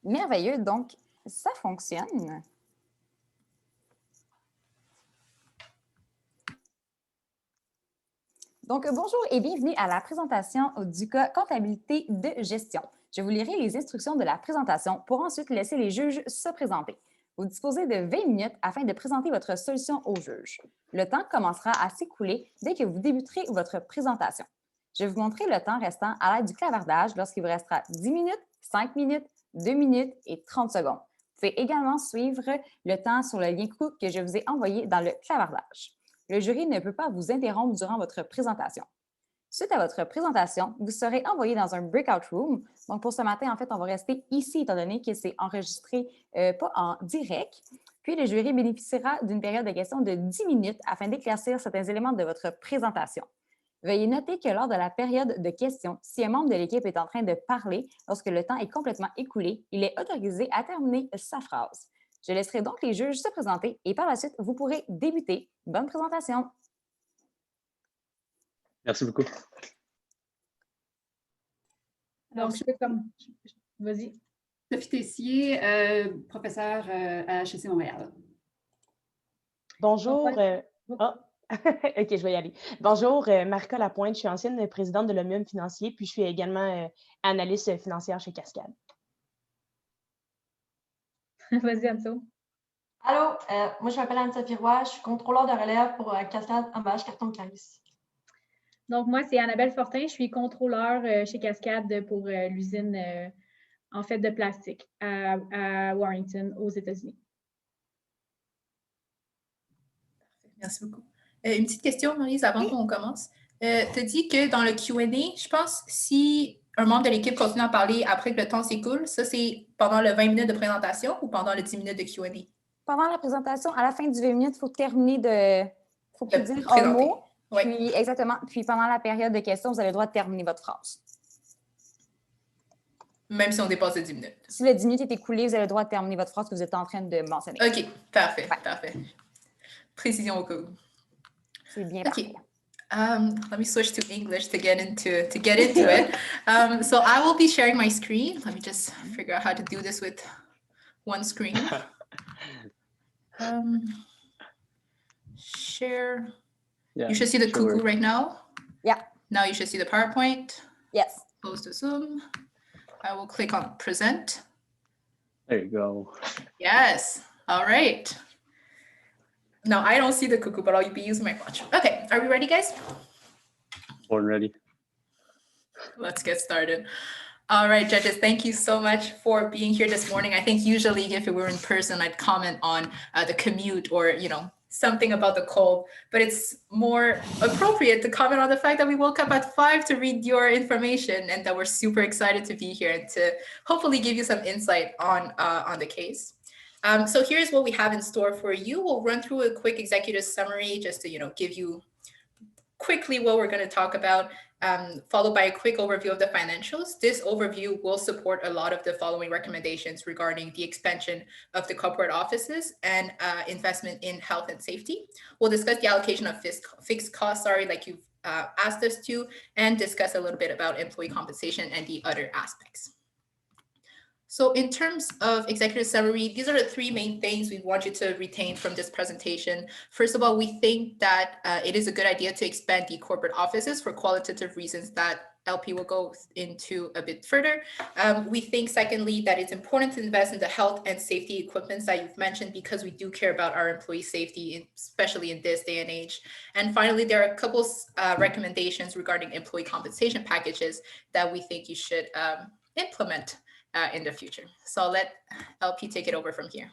Merveilleux, donc ça fonctionne. Donc, bonjour et bienvenue à la présentation du cas Comptabilité de gestion. Je vous lirai les instructions de la présentation pour ensuite laisser les juges se présenter. Vous disposez de 20 minutes afin de présenter votre solution aux juges. Le temps commencera à s'écouler dès que vous débuterez votre présentation. Je vais vous montrer le temps restant à l'aide du clavardage lorsqu'il vous restera 10 minutes, 5 minutes, 2 minutes et 30 secondes. Vous pouvez également suivre le temps sur le lien que je vous ai envoyé dans le clavardage. Le jury ne peut pas vous interrompre durant votre présentation. Suite à votre présentation, vous serez envoyé dans un breakout room. Donc, pour ce matin, en fait, on va rester ici, étant donné que c'est enregistré pas en direct. Puis, le jury bénéficiera d'une période de questions de 10 minutes afin d'éclaircir certains éléments de votre présentation. Veuillez noter que lors de la période de questions, si un membre de l'équipe est en train de parler lorsque le temps est complètement écoulé, il est autorisé à terminer sa phrase. Je laisserai donc les juges se présenter et par la suite, vous pourrez débuter. Bonne présentation. Merci beaucoup. Alors, vas-y. Sophie Tessier, professeure à HEC Montréal. Bonjour. OK, je vais y aller. Bonjour, Marika Lapointe, je suis ancienne présidente de l'Omnium financier, puis je suis également analyste financière chez Cascade. Vas-y, Anso. Allô, moi je m'appelle Anne-Sophie Roy, je suis contrôleur de relève pour Cascade Emballage Carton Clarisse. Donc, moi, c'est Annabelle Fortin, je suis contrôleur chez Cascade pour l'usine en fait de plastique à Warrington, aux États-Unis. Merci beaucoup. Une petite question, Maryse, avant qu'on commence. Tu as dit que dans le Q&A, je pense, si un membre de l'équipe continue à parler après que le temps s'écoule, ça, c'est pendant le 20 minutes de présentation ou pendant le 10 minutes de Q&A? Pendant la présentation, à la fin du 20 minutes, il faut terminer de... Il faut dire présenter. Un mot. Oui. Puis, exactement. Puis, pendant la période de questions, vous avez le droit de terminer votre phrase. Même si on dépasse les 10 minutes. Si le 10 minutes est écoulé, vous avez le droit de terminer votre phrase que vous êtes en train de mentionner. OK, parfait, Ouais. parfait. Précision au cas où. C'est bien OK. parfait. Let me switch to English to get into it. So I will be sharing my screen. Let me just figure out how to do this with one screen. Share. Yeah, You should see the cuckoo right now. Yeah. Now you should see the PowerPoint. Yes. Close the Zoom. I will click on present. There you go. Yes. All right. Now I don't see the cuckoo, but I'll be using my watch. Okay. Are we ready, guys? Born ready. Let's get started. All right, judges, thank you so much for being here this morning. I think usually if it were in person, I'd comment on the commute or, something about the cold, but it's more appropriate to comment on the fact that we woke up at 5 to read your information and that we're super excited to be here and to hopefully give you some insight on the case. So here's what we have in store for you. We'll run through a quick executive summary just to, give you quickly what we're going to talk about, followed by a quick overview of the financials. This overview will support a lot of the following recommendations regarding the expansion of the corporate offices and investment in health and safety. We'll discuss the allocation of fixed costs, like you've asked us to, and discuss a little bit about employee compensation and the other aspects. So in terms of executive summary, these are the three main things we want you to retain from this presentation. First of all, we think that it is a good idea to expand the corporate offices for qualitative reasons that LP will go into a bit further. We think, secondly, that it's important to invest in the health and safety equipment that you've mentioned because we do care about our employee safety, especially in this day and age. And finally, there are a couple recommendations regarding employee compensation packages that we think you should implement in the future. So I'll let LP take it over from here.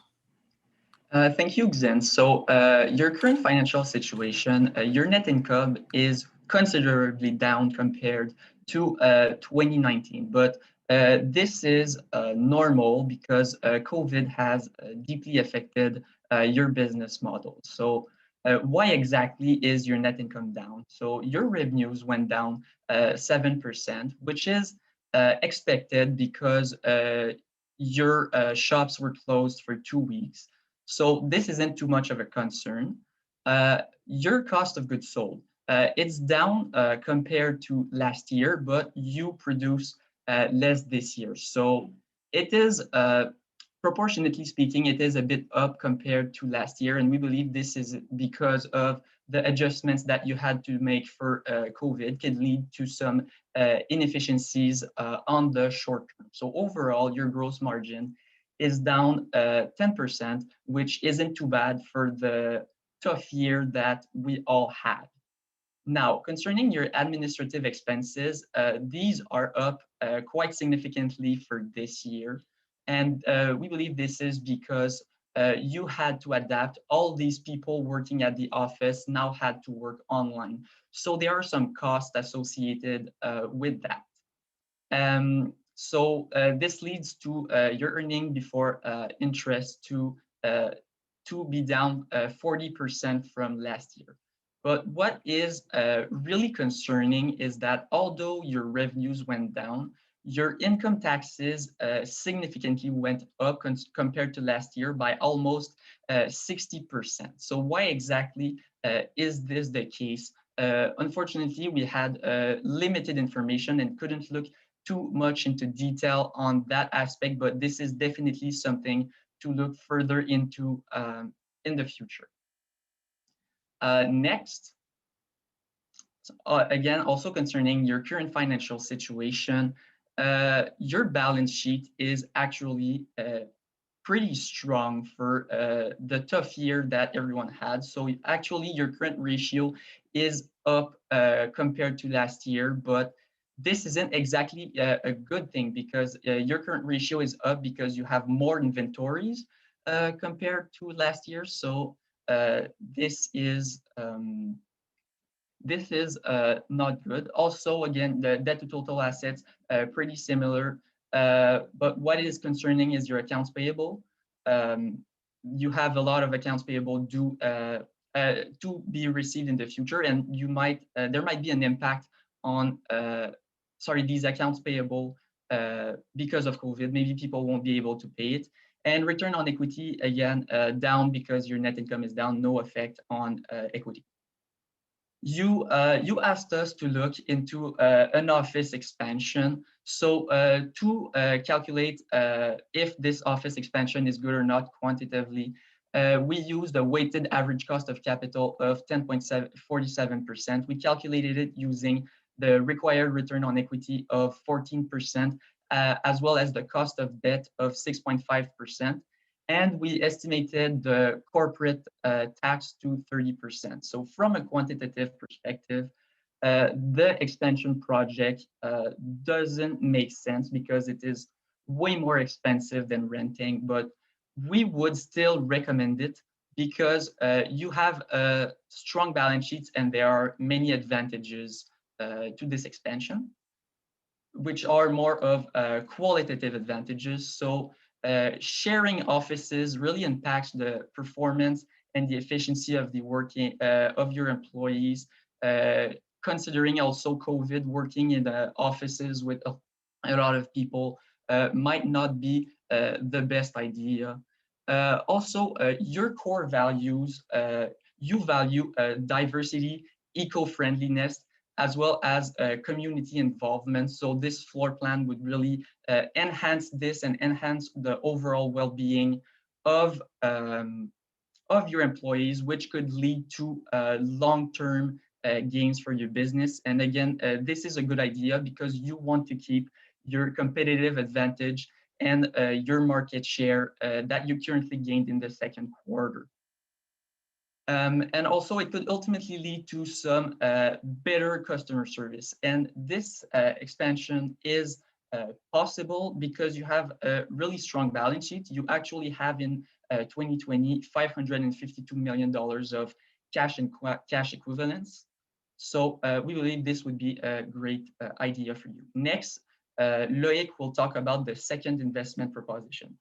Thank you, Xen. So your current financial situation, your net income is considerably down compared to 2019, but this is normal because COVID has deeply affected your business model. So why exactly is your net income down? So your revenues went down 7%, which is expected because your shops were closed for 2 weeks. So this isn't too much of a concern. Your cost of goods sold, it's down compared to last year, but you produce less this year. So it is proportionately speaking, it is a bit up compared to last year, and we believe this is because of the adjustments that you had to make for COVID can lead to some inefficiencies on the short term. So overall, your gross margin is down 10%, which isn't too bad for the tough year that we all had. Now, concerning your administrative expenses, these are up quite significantly for this year. And we believe this is because you had to adapt. All these people working at the office now had to work online. So there are some costs associated with that. So this leads to your earning before interest to be down 40% from last year. But what is really concerning is that although your revenues went down, your income taxes significantly went up compared to last year by almost 60%. So why exactly is this the case? Unfortunately, we had limited information and couldn't look too much into detail on that aspect, but this is definitely something to look further into in the future. Next, again, also concerning your current financial situation, your balance sheet is actually pretty strong for the tough year that everyone had. So actually, your current ratio is up compared to last year, but this isn't exactly a good thing because your current ratio is up because you have more inventories compared to last year. So this is not good. Also, again, the debt to total assets pretty similar. But what is concerning is your accounts payable. You have a lot of accounts payable due to be received in the future, and you might there might be an impact on these accounts payable because of COVID. Maybe people won't be able to pay it. And return on equity, again, down because your net income is down, no effect on equity. You asked us to look into an office expansion. So to calculate if this office expansion is good or not quantitatively, we used a weighted average cost of capital of 10.47%. We calculated it using the required return on equity of 14%, as well as the cost of debt of 6.5%. And we estimated the corporate tax to 30%. So from a quantitative perspective, the expansion project doesn't make sense because it is way more expensive than renting, but we would still recommend it because you have strong balance sheets and there are many advantages to this expansion, which are more of qualitative advantages. So sharing offices really impacts the performance and the efficiency of the working of your employees. Considering also COVID, working in the offices with a lot of people might not be the best idea. Also, your core values, you value diversity, eco-friendliness, as well as community involvement. So this floor plan would really enhance this and enhance the overall well-being of your employees, which could lead to long-term gains for your business. And again, this is a good idea because you want to keep your competitive advantage and your market share that you currently gained in the second quarter. And also it could ultimately lead to some better customer service. And this expansion is possible because you have a really strong balance sheet. You actually have in 2020, $552 million of cash and cash equivalents. So we believe this would be a great idea for you. Next, Loic will talk about the second investment proposition.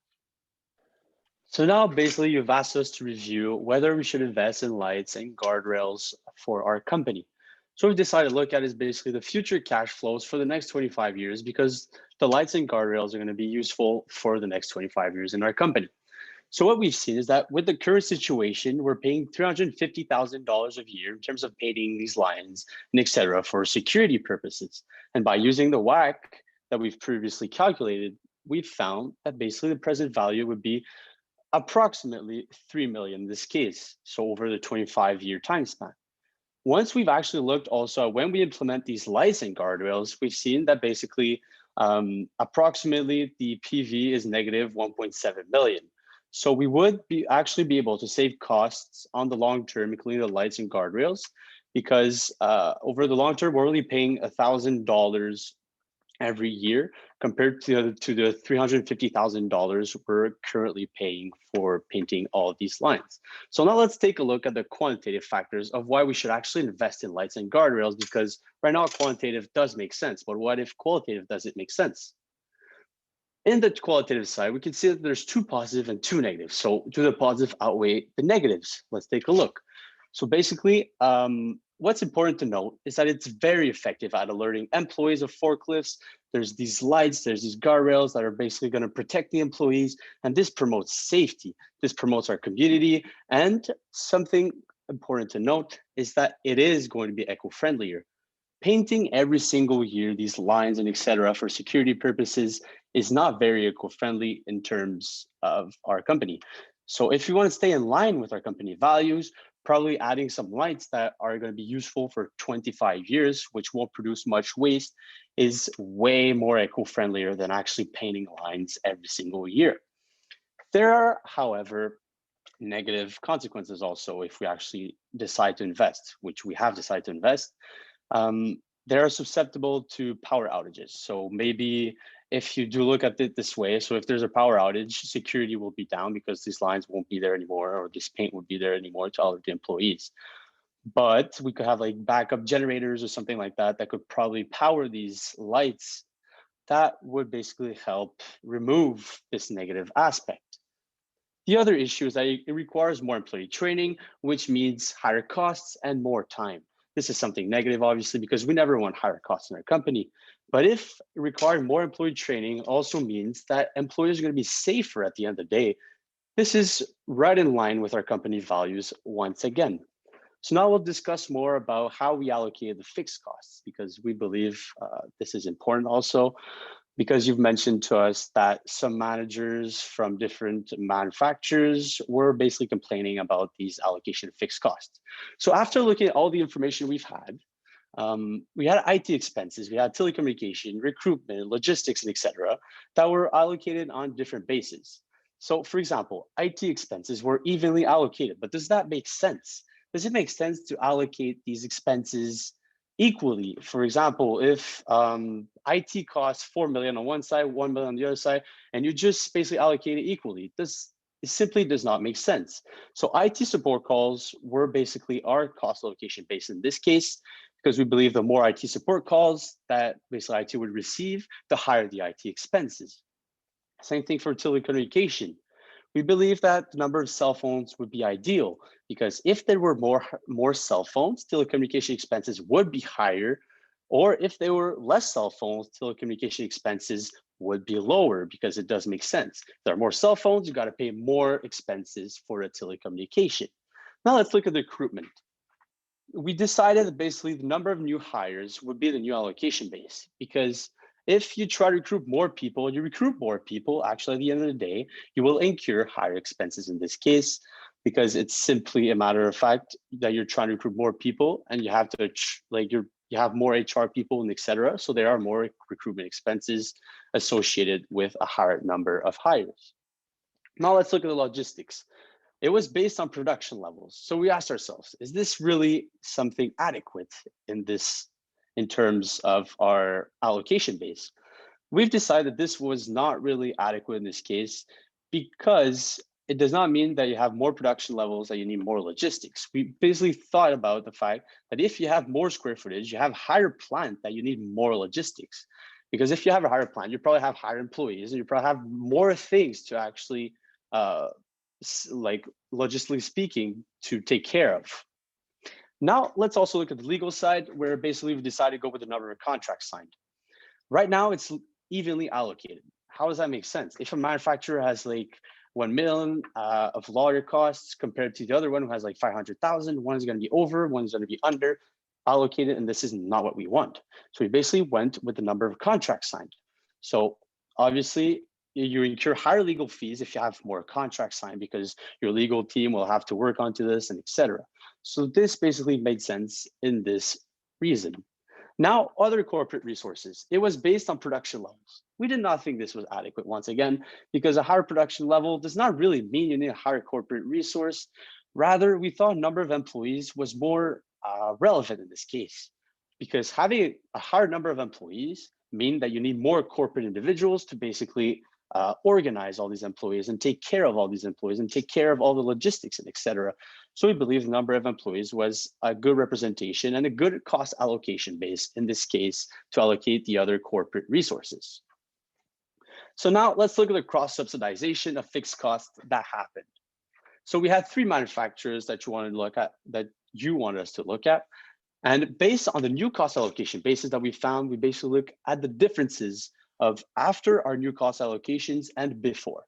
So now basically you've asked us to review whether we should invest in lights and guardrails for our company. So we've decided to look at is basically the future cash flows for the next 25 years because the lights and guardrails are going to be useful for the next 25 years in our company. So what we've seen is that with the current situation, we're paying $350,000 a year in terms of painting these lines and et cetera for security purposes. And by using the WACC that we've previously calculated, we found that basically the present value would be approximately 3 million in this case, so over the 25-year time span. Once we've actually looked also at when we implement these lights and guardrails, we've seen that basically approximately the PV is negative 1.7 million. So we would actually be able to save costs on the long term, including the lights and guardrails, because over the long term, we're only paying $1,000 every year compared to the $350,000 we're currently paying for painting all of these lines. So now let's take a look at the quantitative factors of why we should actually invest in lights and guardrails, because right now quantitative does make sense, but what if qualitative doesn't make sense? In the qualitative side, we can see that there's 2 positive and 2 negative. So do the positive outweigh the negatives? Let's take a look. So basically, what's important to note is that it's very effective at alerting employees of forklifts. There's these lights, there's these guardrails that are basically going to protect the employees, and this promotes safety. This promotes our community, and something important to note is that it is going to be eco-friendlier. Painting every single year these lines and etc. for security purposes is not very eco-friendly in terms of our company. So if you want to stay in line with our company values, probably adding some lights that are going to be useful for 25 years, which won't produce much waste, is way more eco-friendlier than actually painting lines every single year. There are, however, negative consequences also if we actually decide to invest, which we have decided to invest. They're susceptible to power outages. So maybe if you do look at it this way, so if there's a power outage, security will be down because these lines won't be there anymore, or this paint won't be there anymore to alert the employees. But we could have like backup generators or something like that that could probably power these lights. That would basically help remove this negative aspect. The other issue is that it requires more employee training, which means higher costs and more time. This is something negative, obviously, because we never want higher costs in our company. But if requiring more employee training also means that employees are going to be safer at the end of the day, this is right in line with our company values once again. So now we'll discuss more about how we allocate the fixed costs, because we believe this is important also, because you've mentioned to us that some managers from different manufacturers were basically complaining about these allocation of fixed costs. So after looking at all the information we've had, we had IT expenses, we had telecommunication, recruitment, logistics, and etc. that were allocated on different bases. So for example, IT expenses were evenly allocated, but does that make sense? Does it make sense to allocate these expenses equally? For example, if IT costs 4 million on one side, 1 million on the other side, and you just basically allocate it equally, it simply does not make sense. So IT support calls were basically our cost allocation base in this case, because we believe the more IT support calls that basically IT would receive, the higher the IT expenses. Same thing for telecommunication. We believe that the number of cell phones would be ideal, because if there were more cell phones, telecommunication expenses would be higher, or if there were less cell phones, telecommunication expenses would be lower, because it does make sense. If there are more cell phones, you got to pay more expenses for a telecommunication. Now let's look at the recruitment. We decided that basically the number of new hires would be the new allocation base, because if you try to recruit more people, you recruit more people, actually at the end of the day, you will incur higher expenses in this case, because it's simply a matter of fact that you're trying to recruit more people and you have to, you have more HR people and etc. So there are more recruitment expenses associated with a higher number of hires. Now let's look at the logistics. It was based on production levels. So we asked ourselves, is this really something adequate in terms of our allocation base? We've decided this was not really adequate in this case, because it does not mean that you have more production levels that you need more logistics. We basically thought about the fact that if you have more square footage, you have higher plant, that you need more logistics. Because if you have a higher plant, you probably have higher employees and you probably have more things to actually, like logistically speaking, to take care of. Now, let's also look at the legal side, where basically we've decided to go with the number of contracts signed. Right now, it's evenly allocated. How does that make sense? If a manufacturer has like 1 million of lawyer costs compared to the other one who has like 500,000, one is going to be over, one is going to be under allocated, and this is not what we want. So we basically went with the number of contracts signed. So obviously, you incur higher legal fees if you have more contracts signed because your legal team will have to work onto this and etc. So this basically made sense in this reason. Now, other corporate resources. It was based on production levels. We did not think this was adequate once again, because a higher production level does not really mean you need a higher corporate resource. Rather, we thought number of employees was more relevant in this case, because having a higher number of employees mean that you need more corporate individuals to basically organize all these employees and take care of all these employees and take care of all the logistics and etc. So we believe the number of employees was a good representation and a good cost allocation base in this case to allocate the other corporate resources. So now let's look at the cross-subsidization of fixed costs that happened. So we had 3 manufacturers that you wanted to look at, that you wanted us to look at. And based on the new cost allocation basis that we found, we basically look at the differences of after our new cost allocations and before.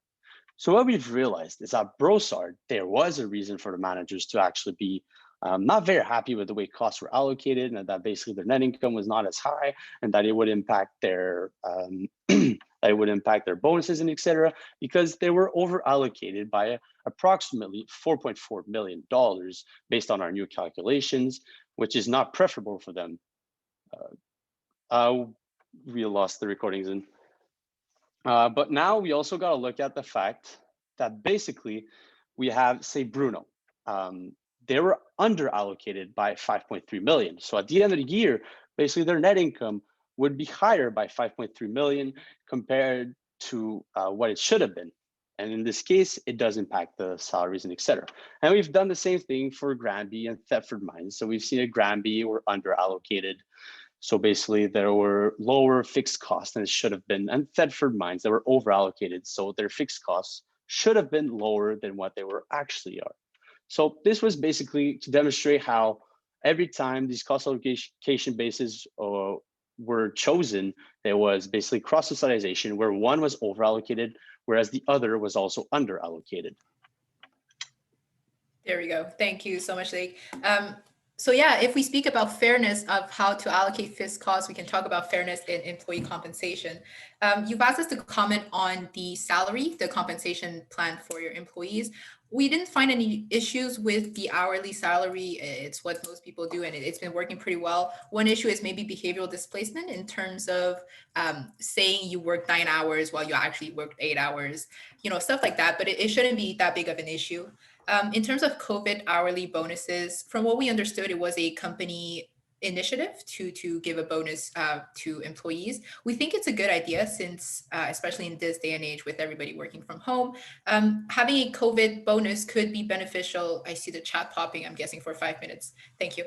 So what we've realized is that Brossard, there was a reason for the managers to actually be not very happy with the way costs were allocated, and that basically their net income was not as high, and that it would impact their bonuses and etc. because they were over allocated by approximately $4.4 million based on our new calculations, which is not preferable for them. We lost the recordings in. But now we also got to look at the fact that basically we have, say, Bruno. They were under allocated by 5.3 million. So at the end of the year, basically their net income would be higher by 5.3 million compared to what it should have been. And in this case, it does impact the salaries and etc. And we've done the same thing for Granby and Thetford mines. So we've seen at Granby were under allocated. So basically there were lower fixed costs than it should have been, and Thetford mines that were over allocated. So their fixed costs should have been lower than what they were actually are. So this was basically to demonstrate how every time these cost allocation bases were chosen, there was basically cross-subsidization where one was over allocated, whereas the other was also under allocated. There we go. Thank you so much, Lake. So yeah, if we speak about fairness of how to allocate fixed costs, we can talk about fairness in employee compensation. You've asked us to comment on the salary, the compensation plan for your employees. We didn't find any issues with the hourly salary. It's what most people do, and it's been working pretty well. One issue is maybe behavioral displacement in terms of saying you work 9 hours while you actually worked 8 hours, stuff like that, but it shouldn't be that big of an issue. In terms of COVID hourly bonuses, from what we understood, it was a company initiative to give a bonus to employees. We think it's a good idea since, especially in this day and age with everybody working from home, having a COVID bonus could be beneficial. I see the chat popping, I'm guessing for 5 minutes. Thank you.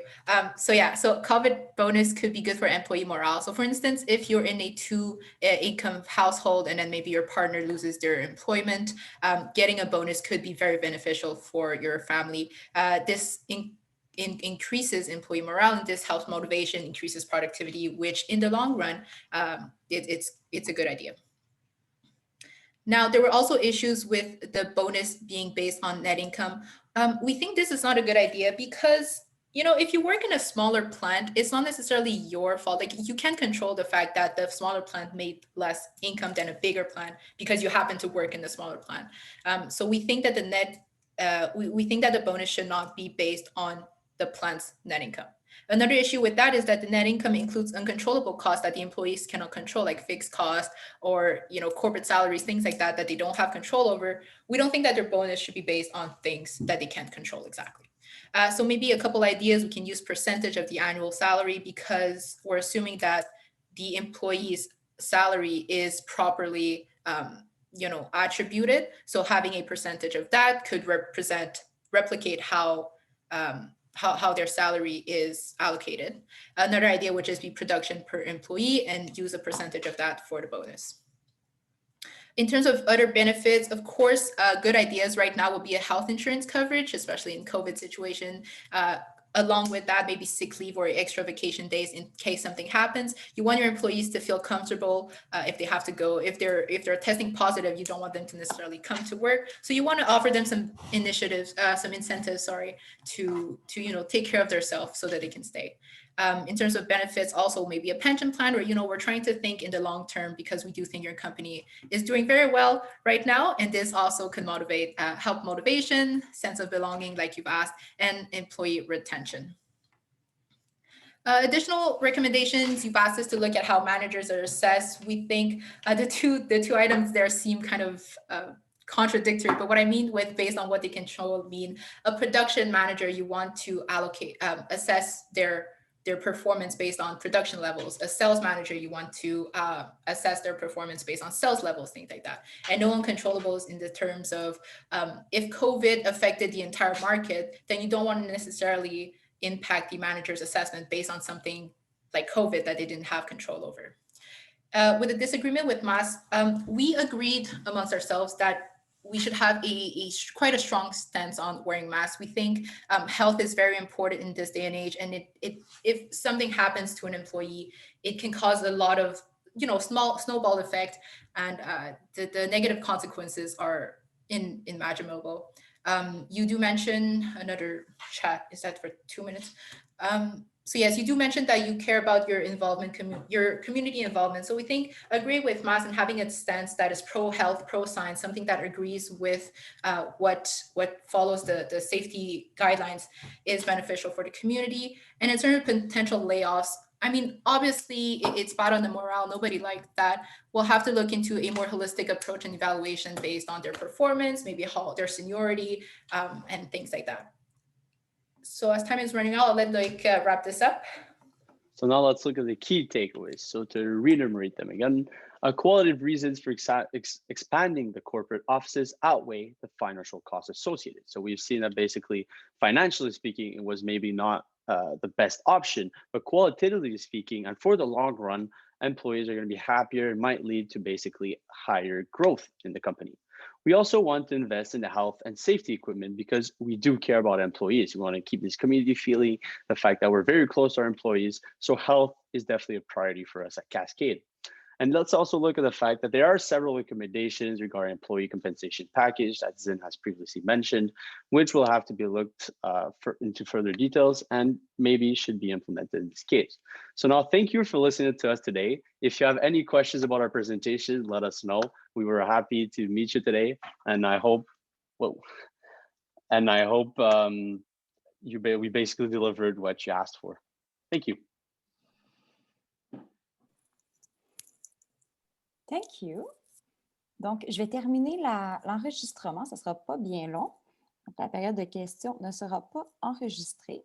So COVID bonus could be good for employee morale. So for instance, if you're in a 2-income household and then maybe your partner loses their employment, getting a bonus could be very beneficial for your family. This increases employee morale, and this helps motivation, increases productivity, which in the long run, it's a good idea. Now, there were also issues with the bonus being based on net income. We think this is not a good idea because, if you work in a smaller plant, it's not necessarily your fault. Like, you can control the fact that the smaller plant made less income than a bigger plant because you happen to work in the smaller plant. So we think that we think that the bonus should not be based on the plant's net income. Another issue with that is that the net income includes uncontrollable costs that the employees cannot control, like fixed costs or corporate salaries, things like that they don't have control over. We don't think that their bonus should be based on things that they can't control exactly. So maybe a couple ideas. We can use percentage of the annual salary because we're assuming that the employee's salary is properly attributed. So having a percentage of that could replicate how their salary is allocated. Another idea would just be production per employee and use a percentage of that for the bonus. In terms of other benefits, of course, good ideas right now would be a health insurance coverage, especially in COVID situation. Along with that, maybe sick leave or extra vacation days in case something happens. You want your employees to feel comfortable if they have to go. If they're testing positive, you don't want them to necessarily come to work. So you want to offer them some initiatives, some incentives, to take care of themselves so that they can stay. In terms of benefits, also maybe a pension plan, or, we're trying to think in the long term because we do think your company is doing very well right now. And this also can motivate, help motivation, sense of belonging, like you've asked, and employee retention. Additional recommendations, you've asked us to look at how managers are assessed. We think the two items there seem kind of contradictory, but what I mean with based on what they control mean a production manager, you want to allocate, assess their performance based on production levels. A sales manager, you want to assess their performance based on sales levels, things like that. And no uncontrollables in the terms of if COVID affected the entire market, then you don't want to necessarily impact the manager's assessment based on something like COVID that they didn't have control over. With a disagreement with masks, we agreed amongst ourselves that we should have quite a strong stance on wearing masks. We think health is very important in this day and age, and if something happens to an employee, it can cause a lot of small snowball effect, and the negative consequences are unimaginable. You do mention another chat. Is that for 2 minutes? So yes, you do mention that you care about your involvement, your community involvement. So we think agree with Mas and having a stance that is pro-health, pro-science, something that agrees with what follows the safety guidelines is beneficial for the community. And in terms of potential layoffs, I mean, obviously it's bad on the morale. Nobody liked that. We'll have to look into a more holistic approach and evaluation based on their performance, maybe their seniority, and things like that. So as time is running out, I'll let wrap this up. So now let's look at the key takeaways. So to reiterate them again, qualitative reasons for expanding the corporate offices outweigh the financial costs associated. So we've seen that basically, financially speaking, it was maybe not the best option, but qualitatively speaking, and for the long run, employees are going to be happier and might lead to basically higher growth in the company. We also want to invest in the health and safety equipment because we do care about employees. We want to keep this community feeling, the fact that we're very close to our employees. So health is definitely a priority for us at Cascade. And let's also look at the fact that there are several recommendations regarding employee compensation package that Zin has previously mentioned, which will have to be looked into further details and maybe should be implemented in this case. So now thank you for listening to us today. If you have any questions about our presentation, let us know. We were happy to meet you today, and I hope, we basically delivered what you asked for. Thank you. Thank you. Donc, je vais terminer l'enregistrement. Ça ne sera pas bien long. Donc, la période de questions ne sera pas enregistrée.